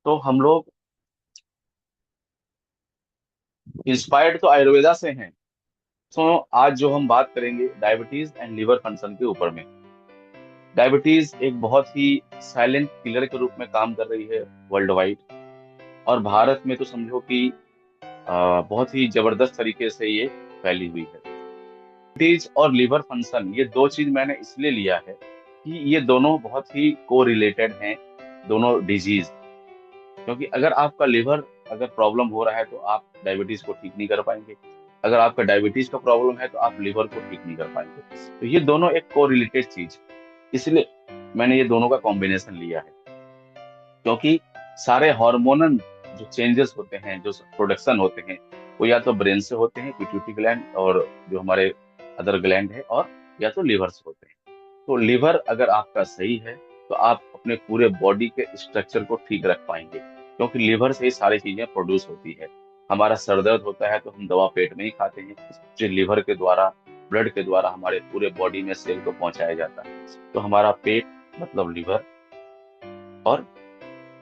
तो हम लोग इंस्पायर्ड तो आयुर्वेदा से हैं। तो आज जो हम बात करेंगे डायबिटीज एंड लिवर फंक्शन के ऊपर में। डायबिटीज एक बहुत ही साइलेंट किलर के रूप में काम कर रही है वर्ल्ड वाइड। और भारत में तो समझो कि बहुत ही जबरदस्त तरीके से ये फैली हुई है। डायबिटीज और लिवर फंक्शन ये दो चीज मैंने इसलिए लिया है कि ये दोनों बहुत ही को रिलेटेड हैं, दोनों डिजीज। क्योंकि अगर आपका लिवर अगर प्रॉब्लम हो रहा है तो आप डायबिटीज को ठीक नहीं कर पाएंगे। अगर आपका डायबिटीज का प्रॉब्लम है तो आप लिवर को ठीक नहीं कर पाएंगे। तो ये दोनों एक को रिलेटेड चीज, इसलिए मैंने ये दोनों का कॉम्बिनेशन लिया है। क्योंकि सारे हार्मोनल जो चेंजेस होते हैं, जो प्रोडक्शन होते हैं, वो या तो ब्रेन से होते हैं, पिट्यूटरी ग्लैंड और जो हमारे अदर ग्लैंड है, और या तो लिवर से होते हैं। तो लिवर अगर आपका सही है तो आप अपने पूरे बॉडी के स्ट्रक्चर को ठीक रख पाएंगे, क्योंकि लिवर से ही सारी चीजें प्रोड्यूस होती है। हमारा सर दर्द होता है तो हम दवा पेट में ही खाते हैं, जो लिवर के द्वारा, ब्लड के द्वारा हमारे पूरे बॉडी में सेल को पहुंचाया जाता है। तो हमारा पेट मतलब लिवर और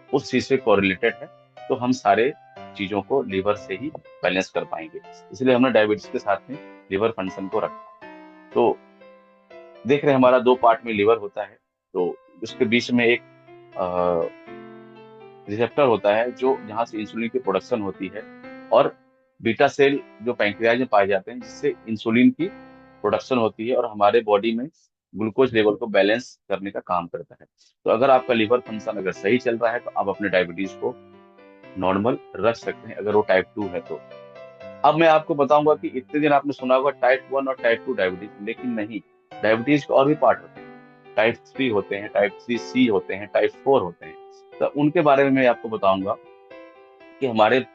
उस चीज से कोरिलेटेड है। तो हम सारे चीजों को लिवर से ही बैलेंस कर पाएंगे। इसलिए हमने डायबिटीज के साथ में लिवर फंक्शन को रखा। तो देख रहे हैं हमारा दो पार्ट में लिवर होता है। तो उसके बीच में एक रिसेप्टर होता है जो जहाँ से इंसुलिन की प्रोडक्शन होती है, और बीटा सेल जो पैंक्रियाज में पाए जाते हैं, जिससे इंसुलिन की प्रोडक्शन होती है और हमारे बॉडी में ग्लूकोज लेवल को बैलेंस करने का काम करता है। तो अगर आपका लिवर फंक्शन अगर सही चल रहा है तो आप अपने डायबिटीज को नॉर्मल रख सकते हैं, अगर वो टाइप 2 है तो। अब मैं आपको बताऊंगा कि इतने दिन आपने सुना होगा टाइप 1 और टाइप 2 डायबिटीज, लेकिन नहीं, डायबिटीज के और भी पार्ट होते हैं। टाइप 3 होते हैं, टाइप 3C होते हैं, टाइप 4 होते हैं। तो उनके बारे में मैं आपको बताऊंगा कि हमारे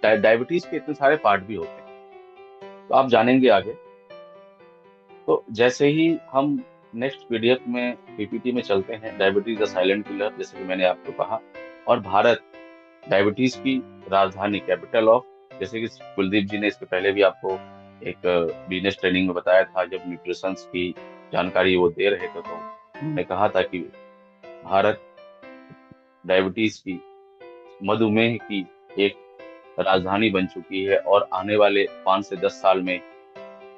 डायबिटीज के इतने सारे पार्ट भी होते हैं। तो आप जानेंगे आगे। तो जैसे ही हम नेक्स्ट पीडीएफ में, पीपीटी में चलते हैं, डायबिटीज द साइलेंट किलर, जैसे कि मैंने आपको कहा। और भारत डायबिटीज की राजधानी, कैपिटल ऑफ, जैसे कि कुलदीप जी ने इसके पहले भी आपको एक बिजनेस ट्रेनिंग में बताया था, जब न्यूट्रिशन की जानकारी वो दे रहे थे, तो उन्होंने कहा था कि भारत डायबिटीज की, मधुमेह की एक राजधानी बन चुकी है, और आने वाले 5 से 10 साल में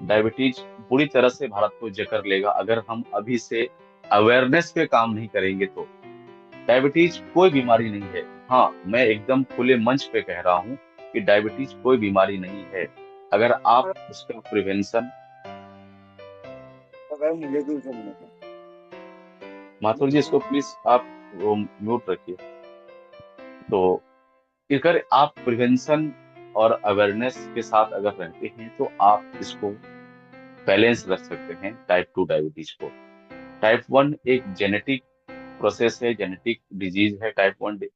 डायबिटीज पूरी तरह से भारत को जकड़ लेगा, अगर हम अभी से अवेयरनेस पे काम नहीं करेंगे तो। डायबिटीज कोई बीमारी नहीं है। हाँ, मैं एकदम खुले मंच पे कह रहा हूँ कि डायबिटीज कोई बीमारी नहीं है, अगर आप उसका प्रिवेंशन। अगर मुझे भी सुनना माथुर जी, इसको प्लीज आप वो म्यूट रखिए। तो अगर आप प्रिवेंशन और अवेयरनेस के साथ अगर रहते हैं तो आप इसको बैलेंस रख सकते हैं, टाइप 2 डायबिटीज को। टाइप 1 एक जेनेटिक प्रोसेस है, जेनेटिक डिजीज है टाइप 1।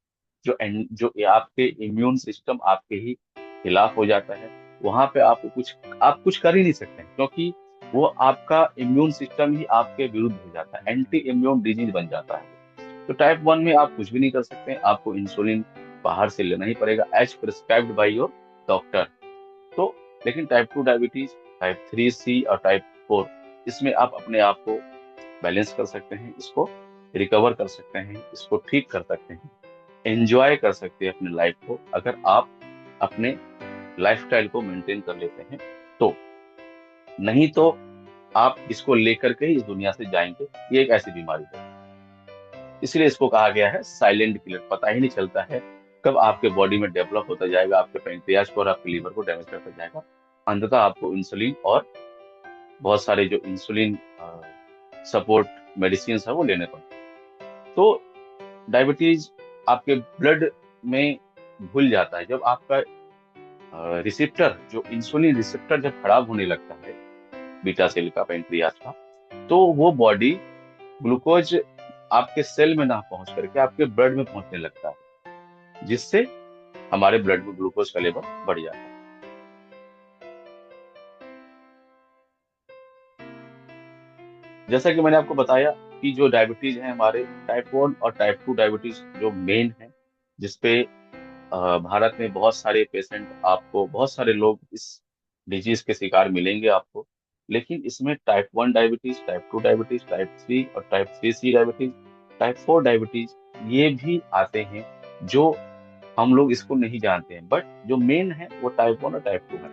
जो ये आपके इम्यून सिस्टम आपके ही खिलाफ हो जाता है, वहां पे आप कुछ कर ही नहीं सकते हैं, क्योंकि वो आपका इम्यून सिस्टम ही आपके विरुद्ध हो जाता है, एंटी इम्यून डिजीज बन जाता है। तो टाइप 1 में आप कुछ भी नहीं कर सकते हैं, आपको इंसुलिन बाहर से लेना ही पड़ेगा, as prescribed by your doctor. तो लेकिन टाइप 2 डायबिटीज, टाइप 3C और टाइप 4, इसमें आप अपने आप को बैलेंस कर सकते हैं, इसको रिकवर कर सकते हैं, इसको ठीक कर सकते हैं, एंजॉय कर सकते हैं अपने लाइफ को, अगर आप अपने लाइफस्टाइल को मेंटेन कर लेते हैं तो। नहीं तो आप इसको लेकर के ही इस दुनिया से जाएंगे। ये एक ऐसी बीमारी है, इसलिए इसको कहा गया है साइलेंट किलर। पता ही नहीं चलता है कब आपके बॉडी में डेवलप होता जाएगा, आपके पैंक्रियाज को और आपके लीवर को डैमेज करता जाएगा। अंततः आपको इंसुलिन और बहुत सारे जो इंसुलिन सपोर्ट मेडिसिन है वो लेने पड़ते हैं। तो डायबिटीज आपके ब्लड में घुल जाता है, जब आपका रिसेप्टर, जो इंसुलिन रिसेप्टर जब खराब होने लगता है, बीटा सेल का, पेंक्रियाज का, तो वो बॉडी ग्लूकोज आपके सेल में ना पहुंच करके आपके ब्लड में पहुंचने लगता है, जिससे हमारे ब्लड में ग्लूकोज का लेवल बढ़ जाता है। जैसा कि मैंने आपको बताया कि जो डायबिटीज है हमारे, टाइप 1 और टाइप 2 डायबिटीज जो मेन है, जिसपे भारत में बहुत सारे पेशेंट, आपको बहुत सारे लोग इस डिजीज के शिकार मिलेंगे आपको। लेकिन इसमें type 1 diabetes, type 2 diabetes, type 3 और type 3C diabetes, type 4 diabetes, ये भी आते हैं जो हम लोग इसको नहीं जानते हैं, बट जो मेन है वो टाइप 1 और टाइप 2 है।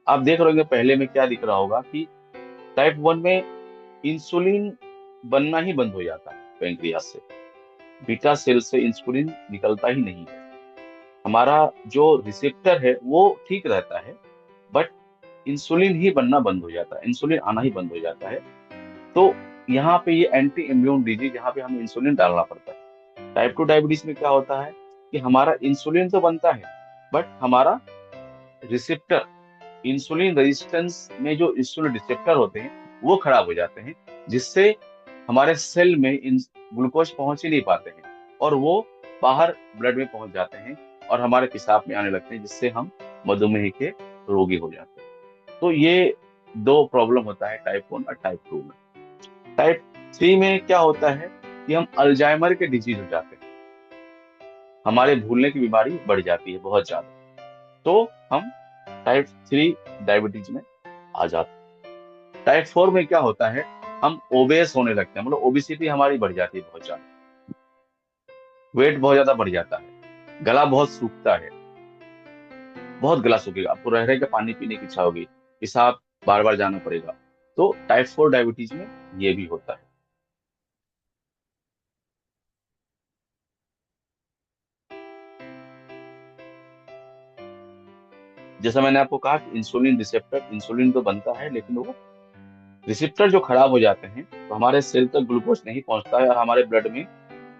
आप देख रहे होंगे पहले में क्या दिख रहा होगा कि टाइप 1 में इंसुलिन बनना ही बंद हो जाता है पेंक्रियास से, बीटा सेल से इंसुलिन निकलता ही नहीं है। हमारा जो रिसेप्टर है वो ठीक रहता है, बट इंसुलिन ही बनना बंद हो जाता है, इंसुलिन आना ही बंद हो जाता है। तो यहाँ पे ये एंटी इम्यून डिजीज, यहाँ पे हमें इंसुलिन डालना पड़ता है। टाइप 2 डायबिटीज में क्या होता है कि हमारा इंसुलिन तो बनता है, बट हमारा रिसेप्टर, इंसुलिन रेजिस्टेंस में जो इंसुलिन रिसेप्टर होते हैं वो खराब हो जाते हैं, जिससे हमारे सेल में इन ग्लूकोज पहुंच ही नहीं पाते हैं, और वो बाहर ब्लड में पहुंच जाते हैं और हमारे पेशाब में आने लगते हैं, जिससे हम मधुमेह के रोगी हो जाते हैं। तो ये दो प्रॉब्लम होता है टाइप 1 और टाइप 2 में। टाइप 3 में क्या होता है कि हम अल्जाइमर के डिजीज हो जाते हैं, हमारे भूलने की बीमारी बढ़ जाती है बहुत ज्यादा, तो हम टाइप 3 डायबिटीज में आ जाते हैं। टाइप 4 में क्या होता है, हम ओबेस होने लगते हैं, मतलब ओबिसिटी हमारी बढ़ जाती है बहुत ज्यादा, वेट बहुत ज्यादा बढ़ जाता है, गला बहुत सूखता है, बहुत गला सूखेगा, आपको रह रह के पानी पीने की इच्छा होगी, पेशाब बार बार जाना पड़ेगा। तो टाइप 4 डायबिटीज में ये भी होता है। जैसा मैंने आपको कहा कि इंसुलिन रिसेप्टर, इंसुलिन तो बनता है लेकिन वो रिसेप्टर जो खराब हो जाते हैं तो हमारे सेल तक ग्लूकोज नहीं पहुंचता है, और हमारे ब्लड में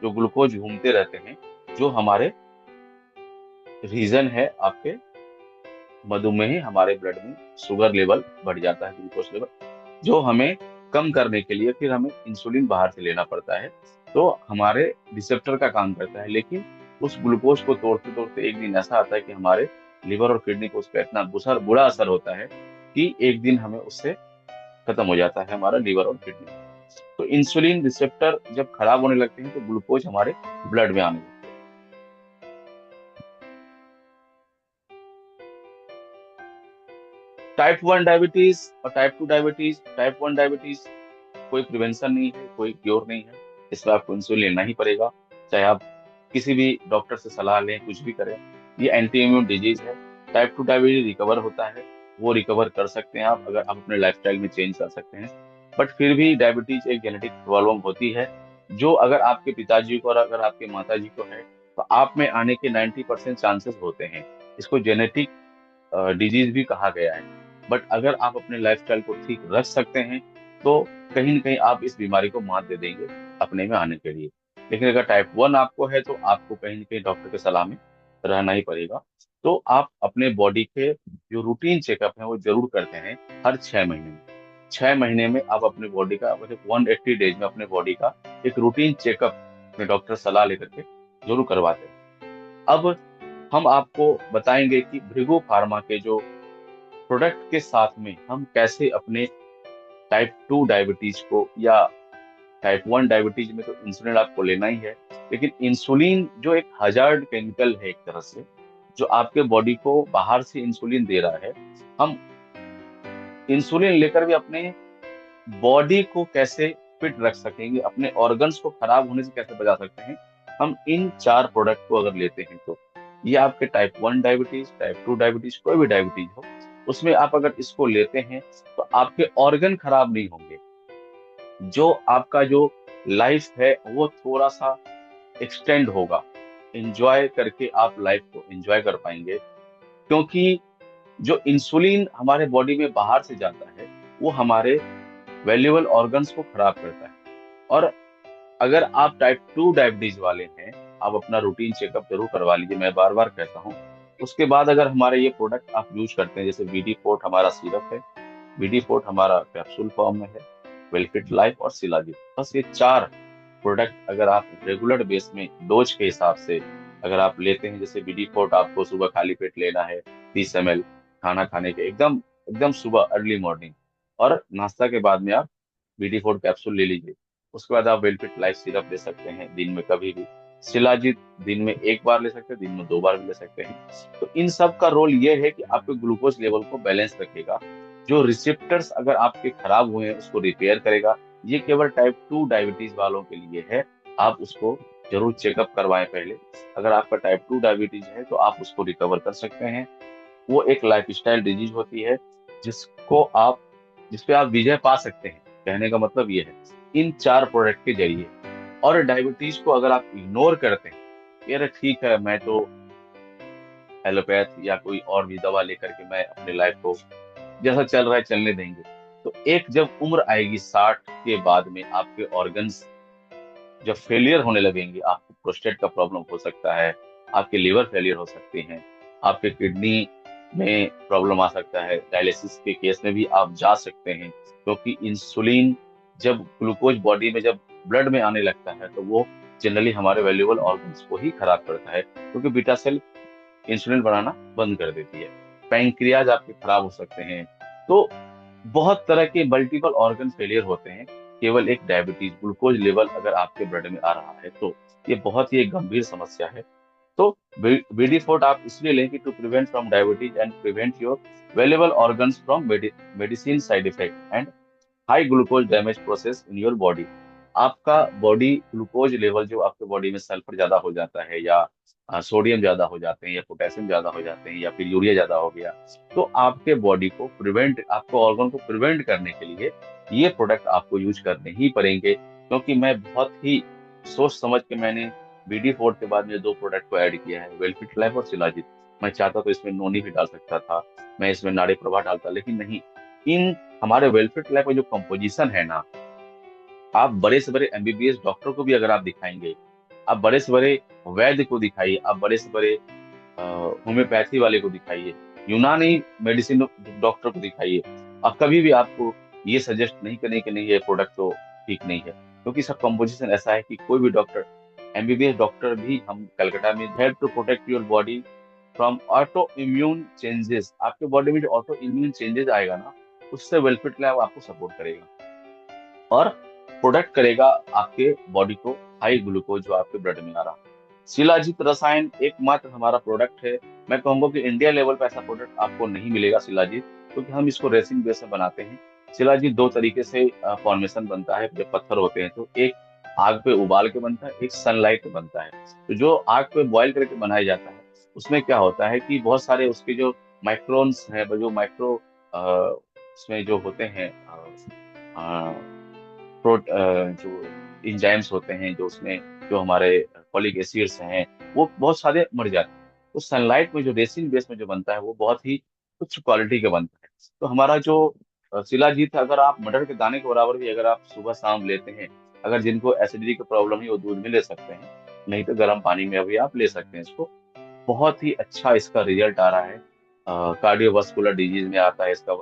जो ग्लूकोज घूमते रहते हैं, जो हमारे रीजन है आपके मधुमेह, हमारे ब्लड में शुगर लेवल बढ़ जाता है, ग्लूकोज लेवल, जो हमें कम करने के लिए फिर हमें इंसुलिन बाहर से लेना पड़ता है। तो हमारे रिसेप्टर का काम करता है, लेकिन उस ग्लूकोज को तोड़ते तोड़ते एक दिन ऐसा आता है कि हमारे लिवर और किडनी को उसका इतना बुरा असर होता है कि एक दिन हमें उससे खत्म हो जाता है हमारा लिवर और किडनी। तो इंसुलिन रिसेप्टर जब खराब होने लगते हैं तो ग्लूकोज हमारे ब्लड में आने लगते हैं। टाइप 1 डायबिटीज और टाइप 2 डायबिटीज, टाइप 1 डायबिटीज कोई प्रिवेंशन नहीं है, कोई क्योर नहीं है, इसमें आपको इंसुलिन लेना ही पड़ेगा, चाहे आप किसी भी डॉक्टर से सलाह लें, कुछ भी करें। ये एंटी इम्यून डिजीज है। टाइप 2 डायबिटीज रिकवर होता है, वो रिकवर कर सकते हैं आप अगर आप अपने लाइफस्टाइल में चेंज कर सकते हैं। बट फिर भी डायबिटीज एक जेनेटिक प्रॉब्लम होती है, जो अगर आपके पिताजी को और अगर आपके माता जी को है तो आप में आने के 90% चांसेस होते हैं। इसको जेनेटिक डिजीज भी कहा गया है। बट अगर आप अपने लाइफस्टाइल को ठीक रख सकते हैं तो कहीं ना कहीं आप इस बीमारी को मात दे देंगे अपने में आने के लिए। लेकिन अगर टाइप 1 आपको है तो आपको कहीं ना कहीं डॉक्टर के सलाह में रहना ही पड़ेगा। तो आप अपने बॉडी के जो रूटीन चेकअप है वो जरूर करते हैं हर 6 महीने में। 6 महीने में आप अपने बॉडी का मतलब 180 डेज में अपने बॉडी का एक रूटीन चेकअप अपने डॉक्टर सलाह लेकर के जरूर करवाते हैं। अब हम आपको बताएंगे कि भृगु फार्मा के जो प्रोडक्ट के साथ में हम कैसे अपने टाइप 2 डायबिटीज को, या टाइप 1 डायबिटीज में तो इंसुलिन आपको लेना ही है, लेकिन इंसुलिन जो एक हजार्ड केमिकल है एक तरह से, जो आपके बॉडी को बाहर से इंसुलिन दे रहा है, हम इंसुलिन लेकर भी अपने बॉडी को कैसे फिट रख सकेंगे, अपने ऑर्गन्स को खराब होने से कैसे बचा सकते हैं, हम इन 4 प्रोडक्ट को अगर लेते हैं तो ये आपके टाइप 1 डायबिटीज, टाइप 2 डायबिटीज, कोई भी डायबिटीज हो, उसमें आप अगर इसको लेते हैं तो आपके ऑर्गन खराब नहीं होंगे, जो आपका जो लाइफ है वो थोड़ा सा एक्सटेंड होगा, एंजॉय करके आप लाइफ को एंजॉय कर पाएंगे। क्योंकि जो इंसुलिन हमारे बॉडी में बाहर से जाता है वो हमारे वैल्यूएबल ऑर्गन्स को खराब करता है। और अगर आप टाइप 2 डायबिटीज वाले हैं, आप अपना रूटीन चेकअप जरूर करवा लीजिए, मैं बार बार कहता हूँ। उसके बाद अगर हमारे ये प्रोडक्ट आप यूज करते हैं, जैसे बीडी फोर्ट हमारा सिरप है, बीडी फोर्ट हमारा कैप्सूल फॉर्म में है, वेलफिट लाइफ और सिलाजिन, बस ये 4 प्रोडक्ट अगर आप रेगुलर बेस में डोज के हिसाब से अगर आप लेते हैं, जैसे बीडी फोर्ट आपको सुबह खाली पेट लेना है 30 ml, खाना खाने के एकदम एकदम सुबह अर्ली मॉर्निंग, और नाश्ता के बाद में आप बीडी फोर्ट कैप्सूल ले लीजिए। उसके बाद आप वेलफिट लाइफ सिरप ले सकते हैं दिन में कभी भी, शिलाजीत दिन में 1 बार ले सकते हैं, दिन में 2 बार भी ले सकते हैं। तो इन सब का रोल ये है कि आपके ग्लूकोज लेवल को बैलेंस रखेगा, जो रिसेप्टर्स अगर आपके खराब हुए हैं उसको रिपेयर करेगा। ये केवल टाइप 2 डायबिटीज वालों के लिए है, आप उसको जरूर चेकअप करवाएं पहले। अगर आपका टाइप 2 डायबिटीज है तो आप उसको रिकवर कर सकते हैं। वो एक लाइफस्टाइल डिजीज होती है जिसको आप जिसपे आप विजय पा सकते हैं। कहने का मतलब ये है इन 4 प्रोडक्ट के जरिए। और डायबिटीज को अगर आप इग्नोर करते हैं, यार ठीक है मैं तो एलोपैथ या कोई और भी दवा लेकर के मैं अपनी लाइफ को जैसा चल रहा है चलने देंगे, तो एक जब उम्र आएगी 60 के बाद में आपके ऑर्गन्स जब फेलियर होने लगेंगे, आपको प्रोस्टेट का प्रॉब्लम हो सकता है, आपके लिवर फेलियर हो सकते हैं, आपके किडनी में प्रॉब्लम आ सकता है, डायलिसिस के केस में भी आप जा सकते हैं। क्योंकि इंसुलिन जब ग्लूकोज बॉडी में जब ब्लड में आने लगता है तो वो जनरली हमारे वैल्यूएबल ऑर्गन्स को ही खराब करता है, क्योंकि बीटा सेल इंसुलिन बनाना बंद कर देती है। पैंक्रियाज आपके खराब हो सकते हैं। तो बहुत तरह के मल्टीपल ऑर्गन फेलियर होते हैं केवल एक डायबिटीज ग्लूकोज लेवल अगर आपके ब्लड में आ रहा है तो। ये बहुत ही एक गंभीर समस्या है। तो बीडी फोर्ट आप इसलिए लें कि to prevent from diabetes and prevent your valuable organs from medicine side effect and high glucose damage process in your body. आपका बॉडी ग्लूकोज लेवल जो आपके बॉडी में सल्फर ज्यादा हो जाता है या सोडियम ज्यादा हो जाते हैं या पोटेशियम ज्यादा हो जाते हैं या फिर यूरिया ज्यादा हो गया, तो आपके बॉडी को प्रिवेंट आपको ऑर्गन को प्रिवेंट करने के लिए ये प्रोडक्ट आपको यूज करने ही पड़ेंगे। क्योंकि मैं बहुत ही सोच समझ के मैंने बीडी फोर के बाद में 2 प्रोडक्ट को ऐड किया है, वेलफिट लाइफ और शिलाजीत। मैं चाहता तो इसमें नोनी भी डाल सकता था, मैं इसमें नाड़ी प्रभा डालता, लेकिन नहीं। इन हमारे वेलफेयर क्लब में जो कंपोजिशन है ना, आप बड़े से बड़े एमबीबीएस डॉक्टर को भी अगर आप दिखाएंगे, आप बड़े से बड़े वैद्य को दिखाइए, आप बड़े से बड़े होम्योपैथी वाले को दिखाइए, यूनानी मेडिसिन डॉक्टर को दिखाइए, आप कभी भी आपको ये सजेस्ट नहीं करें कि नहीं ये प्रोडक्ट तो ठीक नहीं है। क्योंकि इसका कंपोजिशन ऐसा है कि कोई भी डॉक्टर, एमबीबीएस डॉक्टर भी हम कलकत्ता में help to protect your body from autoimmune changes. आपके बॉडी में जो ऑटो इम्यून चेंजेस आएगा ना, उससे वेलफिट लैब आपको सपोर्ट करेगा और प्रोटेक्ट करेगा आपके बॉडी को हाई ग्लूकोज जो आपके ब्लड में आ रहा है। शिलाजीत रसायन एकमात्र हमारा प्रोडक्ट है। मैं कहूंगा कि इंडिया लेवल पे ऐसा प्रोडक्ट आपको नहीं मिलेगा शिलाजीत, क्योंकि हम इसको रेसिन बेस में बनाते हैं। शिलाजीत 2 तरीके से फॉर्मेशन बनता है जब पत्थर होते हैं तो। एक आग पे उबाल के बनता है, एक सनलाइट पे बनता है। तो जो आग पे बॉयल करके बनाया जाता है उसमें क्या होता है कि बहुत सारे उसके जो माइक्रोन्स है, जो माइक्रो उसमें जो होते हैं जो इंजाइम्स होते हैं, जो उसमें जो हमारे फॉलिक एसिड्स हैं, वो बहुत सारे मर जाते हैं। तो सनलाइट में जो रेसिन बेस में जो बनता है वो बहुत ही उच्च क्वालिटी का बनता है। तो हमारा जो शिलाजीत है, अगर आप मटर के दाने के बराबर भी अगर आप सुबह शाम लेते हैं, अगर जिनको एसिडिटी की प्रॉब्लम है वो दूध में ले सकते हैं, नहीं तो गर्म पानी में अभी आप ले सकते हैं इसको। बहुत ही अच्छा इसका रिजल्ट आ रहा है। कार्डियोवास्कुलर डिजीज में आता है इसका,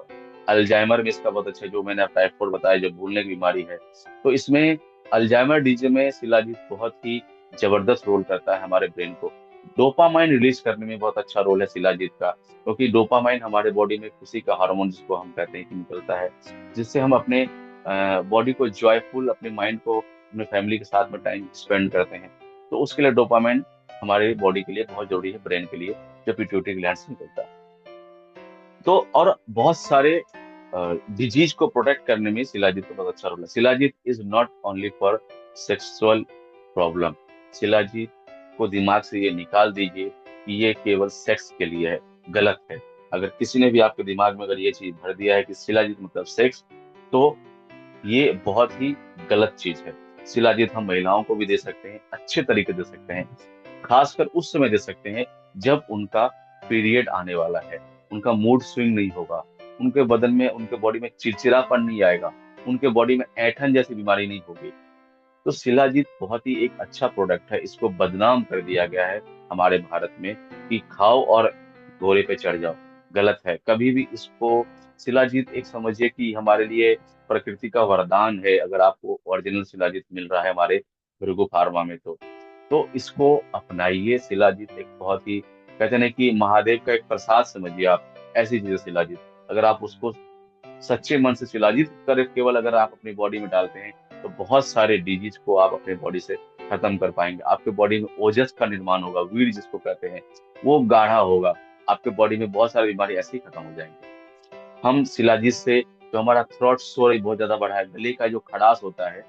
अल्जाइमर में इसका बहुत अच्छा, जो मैंने आप टाइफाइड बताया जो भूलने की बीमारी है, तो इसमें अल्जाइमर डिजीज में शिलाजीत बहुत ही जबरदस्त रोल करता है हमारे ब्रेन को। डोपामाइन रिलीज करने में बहुत अच्छा रोल है शिलाजीत का, क्योंकि डोपामाइन हमारे बॉडी में खुशी का हार्मोन जिसको हम कहते हैं कि निकलता है, जिससे हम अपने बॉडी को जॉयफुल, अपने माइंड को अपने फैमिली के साथ में टाइम स्पेंड करते हैं। तो उसके लिए डोपामाइन हमारे बॉडी के लिए बहुत जरूरी है, ब्रेन के लिए, जो पिट्यूटरी ग्लैंड से निकलता है। तो और बहुत सारे डिजीज को प्रोटेक्ट करने में शिलाजीत का बहुत अच्छा रोल है। Shilajit is not only for sexual problem. Shilajit को दिमाग से ये निकाल दीजिए कि ये केवल सेक्स के लिए है, गलत है। अगर किसी ने भी आपके दिमाग में अगर ये चीज भर दिया है कि शिलाजीत मतलब सेक्स, तो ये बहुत ही गलत चीज है। शिलाजीत हम महिलाओं को भी दे सकते हैं, अच्छे तरीके दे सकते हैं, खासकर उस समय दे सकते हैं जब उनका पीरियड आने वाला है, उनका मूड स्विंग नहीं होगा, उनके बदन में, उनके बॉडी में चिड़चिड़ापन नहीं आएगा, उनके बॉडी में ऐठन जैसी बीमारी नहीं होगी। तो शिलाजीत बहुत ही एक अच्छा प्रोडक्ट है। इसको बदनाम कर दिया गया है हमारे भारत में कि खाओ और घोड़े पे चढ़ जाओ, गलत है। कभी भी इसको, शिलाजीत एक समझिए कि हमारे लिए प्रकृति का वरदान है। अगर आपको ओरिजिनल शिलाजीत मिल रहा है हमारे भृगु फार्मा में तो इसको अपनाइए। शिलाजीत एक बहुत ही, कहते हैं कि महादेव का एक प्रसाद समझिए आप, ऐसी चीज है शिलाजीत। अगर आप उसको सच्चे मन से शिलाजीत कर केवल अगर आप अपनी बॉडी में डालते हैं तो बहुत सारे डिजीज को आप अपने बॉडी से खत्म कर पाएंगे। आपके बॉडी में ओजस का निर्माण होगा, वीर जिसको कहते हैं, वो गाढ़ा होगा। आपके बॉडी में बहुत सारी बीमारी ऐसे ही खत्म हो जाएंगी। हम शिलाजीत से, जो हमारा थ्रोट शोर बहुत ज्यादा बढ़ा है, गले का जो खड़ास होता है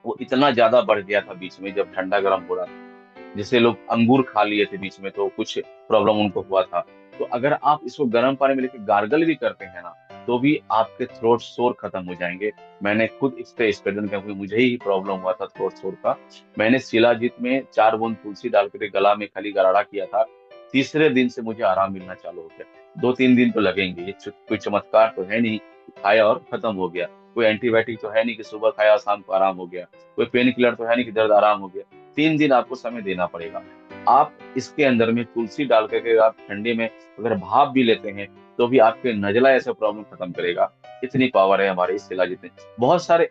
वो इतना ज्यादा बढ़ गया था बीच में जब ठंडा गर्म हो रहा था। जैसे लोग अंगूर खा लिए थे बीच में तो कुछ प्रॉब्लम उनको हुआ था। तो अगर आप इसको गर्म पानी में लेके गार्गल भी करते हैं ना, तो भी आपके थ्रोट सोर खत्म हो जाएंगे। मैंने खुद इस पे एक्सपेरिमेंट किया, क्योंकि मुझे ही प्रॉब्लम हुआ था थ्रोट सोर का। मैंने शिलाजीत में 4 बूंद तुलसी डाल करके गला में खाली गरारा किया था। तीसरे दिन से मुझे आराम मिलना चालू हो गया। 2-3 दिन तो लगेंगे, ये कोई चमत्कार तो है नहीं कि खाया और खत्म हो गया। कोई एंटीबायोटिक तो है नहीं कि सुबह खाया और शाम को आराम हो गया। कोई पेन किलर तो है नहीं कि दर्द आराम हो गया। 3 दिन आपको समय देना पड़ेगा। आप इसके अंदर में तुलसी डाल करके आप ठंडे में अगर भाप भी लेते हैं, तो भी आपके नजला ऐसे प्रॉब्लम खत्म करेगा। इतनी पावर है हमारे इस शिलाजीत में। बहुत सारे